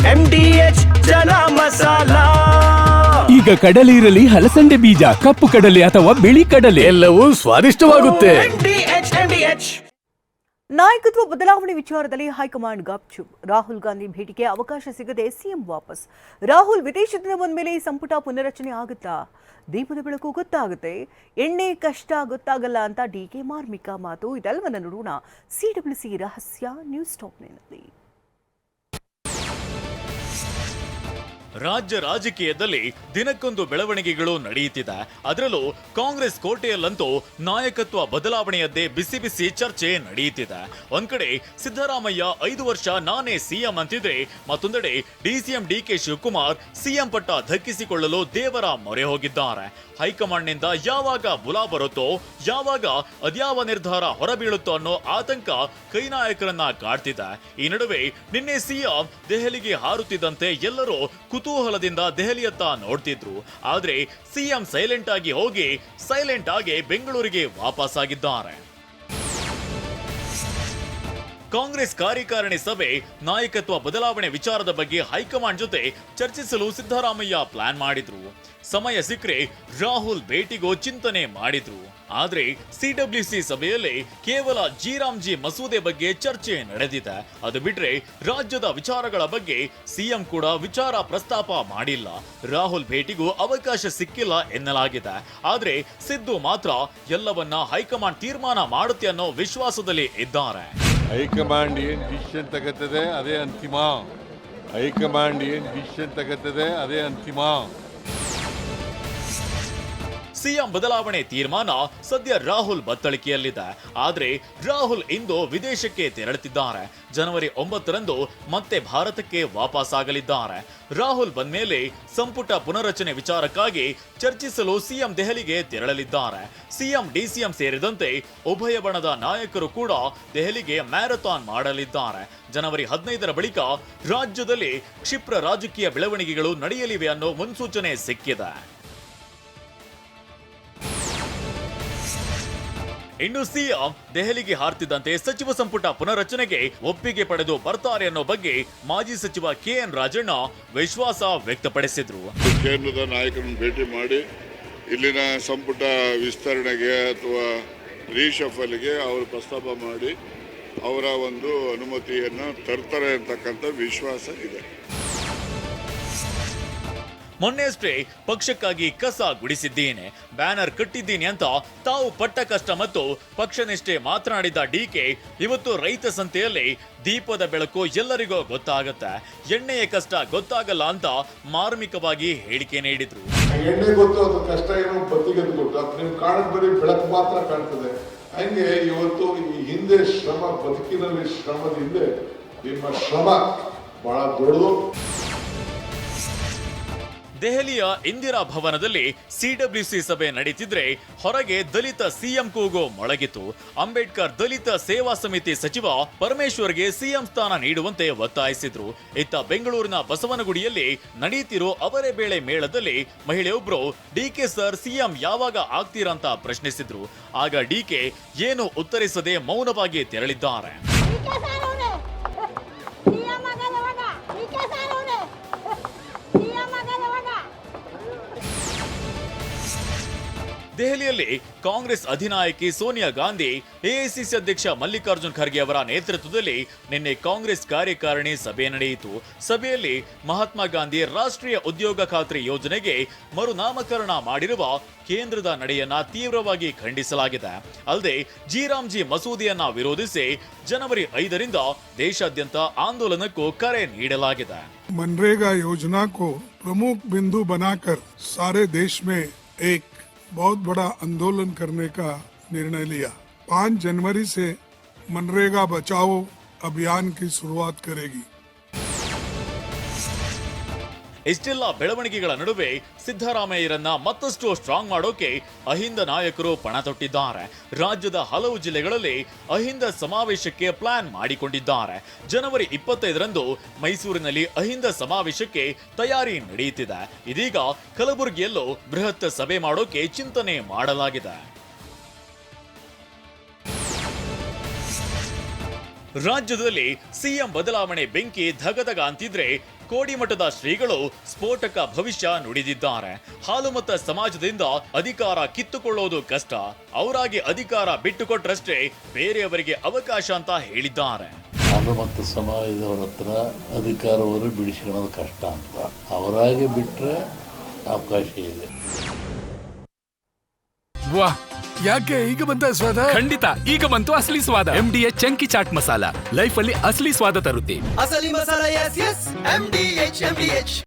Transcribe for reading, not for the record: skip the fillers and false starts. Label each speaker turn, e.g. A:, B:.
A: MDH ಚನ masala.
B: ಈಗ ಕಡಲೆ ಇರಲಿ, ಹಲಸಂಡೆ ಬೀಜ, ಕಪ್ಪು ಕಡಲೆ ಅಥವಾ ಬಿಳಿ ಕಡಲೆ,
A: ಎಲ್ಲವೂ ಸ್ವಾದಿಷ್ಟವಾಗುತ್ತೆ. MDH.
C: ನಾಯಕತ್ವ ಬದಲಾವಣೆ ವಿಚಾರದಲ್ಲಿ ಹೈಕಮಾಂಡ್ ಗಪ್ಚುಪ್. ರಾಹುಲ್ ಗಾಂಧಿ ಭೇಟಿಗೆ ಅವಕಾಶ ಸಿಗದೆ ಸಿಎಂ ವಾಪಸ್. ರಾಹುಲ್ ವಿದೇಶದಿಂದ ಬಂದ ಮೇಲೆ ಸಂಪುಟ ಪುನರಚನೆ ಆಗುತ್ತಾ? ದೀಪದ ಬೆಳಕು ಗೊತ್ತಾಗುತ್ತೆ, ಎಣ್ಣೆ ಕಷ್ಟ ಗೊತ್ತಾಗಲ್ಲ ಅಂತ ಡಿಕೆ ಮಾರ್ಮಿಕ ಮಾತು. ಇದೆಲ್ಲವನ್ನ ನೋಡೋಣ ಸಿಡಬ್ಲ್ಯೂಸಿ ರಹಸ್ಯ ನ್ಯೂಸ್ ಟಾಪ್ನಲ್ಲಿ.
D: ರಾಜ್ಯ ರಾಜಕೀಯದಲ್ಲಿ ದಿನಕ್ಕೊಂದು ಬೆಳವಣಿಗೆಗಳು ನಡೆಯುತ್ತಿದೆ. ಅದರಲ್ಲೂ ಕಾಂಗ್ರೆಸ್ ಕೋಟೆಯಲ್ಲಂತೂ ನಾಯಕತ್ವ ಬದಲಾವಣೆಯದ್ದೇ ಬಿಸಿ ಬಿಸಿ ಚರ್ಚೆ ನಡೆಯುತ್ತಿದೆ. ಒಂದ್ ಕಡೆ ಸಿದ್ದರಾಮಯ್ಯ 5 ವರ್ಷ ನಾನೇ ಸಿಎಂ ಅಂತಿದ್ರೆ, ಮತ್ತೊಂದೆಡೆ ಡಿಸಿಎಂ ಡಿಕೆ ಶಿವಕುಮಾರ್ ಸಿಎಂ ಪಟ್ಟ ದಕ್ಕಿಸಿಕೊಳ್ಳಲು ದೇವರ ಮೊರೆ ಹೋಗಿದ್ದಾರೆ. ಹೈಕಮಾಂಡ್ನಿಂದ ಯಾವಾಗ ಬುಲಾ ಬರುತ್ತೋ, ಯಾವಾಗ ಅದ್ಯಾವ ನಿರ್ಧಾರ ಹೊರಬೀಳುತ್ತೋ ಅನ್ನೋ ಆತಂಕ ಕೈ ನಾಯಕರನ್ನ ಕಾಡ್ತಿದೆ. ಈ ನಡುವೆ ನಿನ್ನೆ ಸಿಎಂ ದೆಹಲಿಗೆ ಹಾರುತ್ತಿದ್ದಂತೆ ಎಲ್ಲರೂ ಕುತೂಹಲದಿಂದ ದೆಹಲಿಯತ್ತ ನೋಡ್ತಿದ್ರು. ಆದ್ರೆ ಸಿಎಂ ಸೈಲೆಂಟ್ ಆಗಿ ಹೋಗಿ ಸೈಲೆಂಟ್ ಆಗಿ ಬೆಂಗಳೂರಿಗೆ ವಾಪಸ್ ಆಗಿದ್ದಾರೆ. ಕಾಂಗ್ರೆಸ್ ಕಾರ್ಯಕಾರಿಣಿ ಸಭೆ ನಾಯಕತ್ವ ಬದಲಾವಣೆ ವಿಚಾರದ ಬಗ್ಗೆ ಹೈಕಮಾಂಡ್ ಜೊತೆ ಚರ್ಚಿಸಲು ಸಿದ್ದರಾಮಯ್ಯ ಪ್ಲಾನ್ ಮಾಡಿದ್ರು. ಸಮಯ ಸಿಕ್ಕರೆ ರಾಹುಲ್ ಭೇಟಿಗೂ ಚಿಂತನೆ ಮಾಡಿದ್ರು. ಆದ್ರೆ ಸಿಡಬ್ಲ್ಯೂಸಿ ಸಭೆಯಲ್ಲಿ ಕೇವಲ ಜಿ ಮಸೂದೆ ಬಗ್ಗೆ ಚರ್ಚೆ ನಡೆದಿದೆ. ಅದು ಬಿಟ್ರೆ ರಾಜ್ಯದ ವಿಚಾರಗಳ ಬಗ್ಗೆ ಸಿಎಂ ಕೂಡ ವಿಚಾರ ಪ್ರಸ್ತಾಪ ಮಾಡಿಲ್ಲ. ರಾಹುಲ್ ಭೇಟಿಗೂ ಅವಕಾಶ ಸಿಕ್ಕಿಲ್ಲ ಎನ್ನಲಾಗಿದೆ. ಆದ್ರೆ ಸಿದ್ದು ಮಾತ್ರ ಎಲ್ಲವನ್ನ ಹೈಕಮಾಂಡ್ ತೀರ್ಮಾನ ಮಾಡುತ್ತೆ ಅನ್ನೋ ವಿಶ್ವಾಸದಲ್ಲಿ ಇದ್ದಾರೆ.
E: ಹೈಕಮಾಂಡ್ ಏನ್ ಡಿಸಿಷನ್ ತಗತ್ತದೆ ಅದೇ ಅಂತಿಮ. ಹೈಕಮಾಂಡ್ ಏನ್ ಡಿಸಿಷನ್ ತಗತ್ತದೆ ಅದೇ ಅಂತಿಮ.
D: ಸಿಎಂ ಬದಲಾವಣೆ ತೀರ್ಮಾನ ಸದ್ಯ ರಾಹುಲ್ ಬತ್ತಳಿಕೆಯಲ್ಲಿದೆ. ಆದ್ರೆ ರಾಹುಲ್ ಇಂದು ವಿದೇಶಕ್ಕೆ ತೆರಳುತ್ತಿದ್ದಾರೆ. ಜನವರಿ 9ರಂದು ಮತ್ತೆ ಭಾರತಕ್ಕೆ ವಾಪಸ್ ಆಗಲಿದ್ದಾರೆ. ರಾಹುಲ್ ಬಂದ್ಮೇಲೆ ಸಂಪುಟ ಪುನರಚನೆ ವಿಚಾರಕ್ಕಾಗಿ ಚರ್ಚಿಸಲು ಸಿಎಂ ದೆಹಲಿಗೆ ತೆರಳಲಿದ್ದಾರೆ. ಸಿಎಂ ಡಿಸಿಎಂ ಸೇರಿದಂತೆ ಉಭಯ ಬಣದ ನಾಯಕರು ಕೂಡ ದೆಹಲಿಗೆ ಮ್ಯಾರಥಾನ್ ಮಾಡಲಿದ್ದಾರೆ. ಜನವರಿ 15ರ ಬಳಿಕ ರಾಜ್ಯದಲ್ಲಿ ಕ್ಷಿಪ್ರ ರಾಜಕೀಯ ಬೆಳವಣಿಗೆಗಳು ನಡೆಯಲಿವೆ ಅನ್ನೋ ಮುನ್ಸೂಚನೆ ಸಿಕ್ಕಿದೆ. ಇನ್ನು ಸಿಎಂ ದೆಹಲಿಗೆ ಹಾರ್ತಿದ್ದಂತೆ ಸಚಿವ ಸಂಪುಟ ಪುನರಚನೆಗೆ ಒಪ್ಪಿಗೆ ಪಡೆದು ಬರ್ತಾರೆ ಅನ್ನೋ ಬಗ್ಗೆ ಮಾಜಿ ಸಚಿವ ಕೆಎನ್ ರಾಜಣ್ಣ ವಿಶ್ವಾಸ ವ್ಯಕ್ತಪಡಿಸಿದ್ರು.
F: ಕೇಂದ್ರದ ನಾಯಕರನ್ನು ಭೇಟಿ ಮಾಡಿ ಇಲ್ಲಿನ ಸಂಪುಟ ವಿಸ್ತರಣೆಗೆ ಅಥವಾ ರೀಶಫಲ್ಗೆ ಅವರು ಪ್ರಸ್ತಾಪ ಮಾಡಿ ಅವರ ಒಂದು ಅನುಮತಿಯನ್ನು ತರ್ತಾರೆ ಅಂತಕ್ಕಂಥ ವಿಶ್ವಾಸ ಇದೆ.
D: ಮೊನ್ನೆಯಷ್ಟೇ ಪಕ್ಷಕ್ಕಾಗಿ ಕಸ ಗುಡಿಸಿದ್ದೀನಿ, ಬ್ಯಾನರ್ ಕಟ್ಟಿದ್ದೀನಿ ಅಂತ ತಾವು ಪಟ್ಟ ಕಷ್ಟ ಮತ್ತು ಪಕ್ಷನಿಷ್ಠೆ ಮಾತನಾಡಿದ ಡಿಕೆ ಇವತ್ತು ರೈತ ಸಂತೆಯಲ್ಲಿ ದೀಪದ ಬೆಳಕು ಎಲ್ಲರಿಗೂ ಗೊತ್ತಾಗುತ್ತೆ, ಎಣ್ಣೆಯ ಕಷ್ಟ ಗೊತ್ತಾಗಲ್ಲ ಅಂತ ಮಾರ್ಮಿಕವಾಗಿ ಹೇಳಿಕೆ ನೀಡಿದ್ರು.
G: ಎಣ್ಣೆ ಗೊತ್ತು, ಅದು ಕಷ್ಟ ಏನೋ ಬತ್ತಿಗೆ ಗೊತ್ತು, ನೀವು ಕಾಣದ್ ಬರೀ ಬೆಳಕು ಮಾತ್ರ ಕಾಣ್ತದೆ. ಹಂಗೆ ಇವತ್ತು ಈ ಹಿಂದೆ ಶ್ರಮ, ಬದುಕಿನಲ್ಲಿ ಶ್ರಮದ ಹಿಂದೆ ನಿಮ್ಮ ಶ್ರಮ ಬಹಳ ದೊಡ್ಡದು.
D: ದೆಹಲಿಯ ಇಂದಿರಾ ಭವನದಲ್ಲಿ ಸಿಡಬ್ಲ್ಯೂಸಿ ಸಭೆ ನಡೀತಿದ್ರೆ ಹೊರಗೆ ದಲಿತ ಸಿಎಂ ಕೂಗು ಮೊಳಗಿತು. ಅಂಬೇಡ್ಕರ್ ದಲಿತ ಸೇವಾ ಸಮಿತಿ ಸಚಿವ ಪರಮೇಶ್ವರ್ಗೆ ಸಿಎಂ ಸ್ಥಾನ ನೀಡುವಂತೆ ಒತ್ತಾಯಿಸಿದ್ರು. ಇತ್ತ ಬೆಂಗಳೂರಿನ ಬಸವನಗುಡಿಯಲ್ಲಿ ನಡೆಯುತ್ತಿರೋ ಅವರೇ ಬೇಳೆ ಮೇಳದಲ್ಲಿ ಮಹಿಳೆಯೊಬ್ರು ಡಿಕೆ ಸರ್ ಸಿಎಂ ಯಾವಾಗ ಆಗ್ತೀರಂತ ಪ್ರಶ್ನಿಸಿದ್ರು. ಆಗ ಡಿಕೆ ಏನು ಉತ್ತರಿಸದೆ ಮೌನವಾಗಿ ತೆರಳಿದ್ದಾರೆ. ದೆಹಲಿಯಲ್ಲಿ ಕಾಂಗ್ರೆಸ್ ಅಧಿನಾಯಕಿ ಸೋನಿಯಾ ಗಾಂಧಿ, ಎಐಸಿಸಿ ಅಧ್ಯಕ್ಷ ಮಲ್ಲಿಕಾರ್ಜುನ್ ಖರ್ಗೆ ಅವರ ನೇತೃತ್ವದಲ್ಲಿ ನಿನ್ನೆ ಕಾಂಗ್ರೆಸ್ ಕಾರ್ಯಕಾರಿಣಿ ಸಭೆ ನಡೆಯಿತು. ಸಭೆಯಲ್ಲಿ ಮಹಾತ್ಮ ಗಾಂಧಿ ರಾಷ್ಟ್ರೀಯ ಉದ್ಯೋಗ ಖಾತ್ರಿ ಯೋಜನೆಗೆ ಮರುನಾಮಕರಣ ಮಾಡಿರುವ ಕೇಂದ್ರದ ನಡೆಯನ್ನ ತೀವ್ರವಾಗಿ ಖಂಡಿಸಲಾಗಿದೆ. ಅಲ್ಲದೆ ಜಿ ಮಸೂದೆಯನ್ನ ವಿರೋಧಿಸಿ ಜನವರಿ 5ರಿಂದ ದೇಶಾದ್ಯಂತ ಆಂದೋಲನಕ್ಕೂ ಕರೆ ನೀಡಲಾಗಿದೆ.
H: मनरेगा योजना को प्रमुख बिंदु बनाकर सारे देश में एक बहुत बड़ा आंदोलन करने का निर्णय लिया. 5 जनवरी से मनरेगा बचाओ अभियान की शुरुआत करेगी.
D: ಇಷ್ಟೆಲ್ಲ ಬೆಳವಣಿಗೆಗಳ ನಡುವೆ ಸಿದ್ದರಾಮಯ್ಯರನ್ನ ಮತ್ತಷ್ಟು ಸ್ಟ್ರಾಂಗ್ ಮಾಡೋಕೆ ಅಹಿಂದ ನಾಯಕರು ಪಣ ತೊಟ್ಟಿದ್ದಾರೆ. ರಾಜ್ಯದ ಹಲವು ಜಿಲ್ಲೆಗಳಲ್ಲಿ ಅಹಿಂದ ಸಮಾವೇಶಕ್ಕೆ ಪ್ಲಾನ್ ಮಾಡಿಕೊಂಡಿದ್ದಾರೆ. ಜನವರಿ 25ರಂದು ಮೈಸೂರಿನಲ್ಲಿ ಅಹಿಂದ ಸಮಾವೇಶಕ್ಕೆ ತಯಾರಿ ನಡೆಯುತ್ತಿದೆ. ಇದೀಗ ಕಲಬುರಗಿಯಲ್ಲೂ ಬೃಹತ್ ಸಭೆ ಮಾಡೋಕೆ ಚಿಂತನೆ ಮಾಡಲಾಗಿದೆ. ರಾಜ್ಯದಲ್ಲಿ ಸಿಎಂ ಬದಲಾವಣೆ ಬೆಂಕಿ ಧಗಧಗ ಅಂತಿದ್ರೆ ಕೋಡಿಮಠದ ಶ್ರೀಗಳು ಸ್ಫೋಟಕ ಭವಿಷ್ಯ ನುಡಿದಿದ್ದಾರೆ. ಹಾಲುಮತ ಸಮಾಜದಿಂದ ಅಧಿಕಾರ ಕಿತ್ತುಕೊಳ್ಳೋದು ಕಷ್ಟ, ಅವರಾಗಿ ಅಧಿಕಾರ ಬಿಟ್ಟುಕೊಟ್ರಷ್ಟೇ ಬೇರೆಯವರಿಗೆ ಅವಕಾಶ ಅಂತ ಹೇಳಿದ್ದಾರೆ.
I: ಹಾಲುಮತ ಸಮಾಜದವರ ಹತ್ರ ಅಧಿಕಾರವನ್ನು ಬಿಡಿಸ್ಕೊಳ್ಳೋದು ಕಷ್ಟ ಅಂತ, ಅವರಾಗಿ ಬಿಟ್ಟರೆ ಅವಕಾಶ ಇದೆ.
B: ವಾಹ್, ಯಾಕೆ ಈಗ ಬಂತ ಸ್ವಾದ? ಖಂಡಿತ ಈಗ ಬಂತು ಅಸಲಿ ಸ್ವಾದ. MDH chunky chaat masala life ಅಲ್ಲಿ ಅಸಲಿ ಸ್ವಾದ ತರುತ್ತೆ.
A: ಅಸಲಿ ಮಸಾಲ, ಎಸ್ ಎಸ್ MDH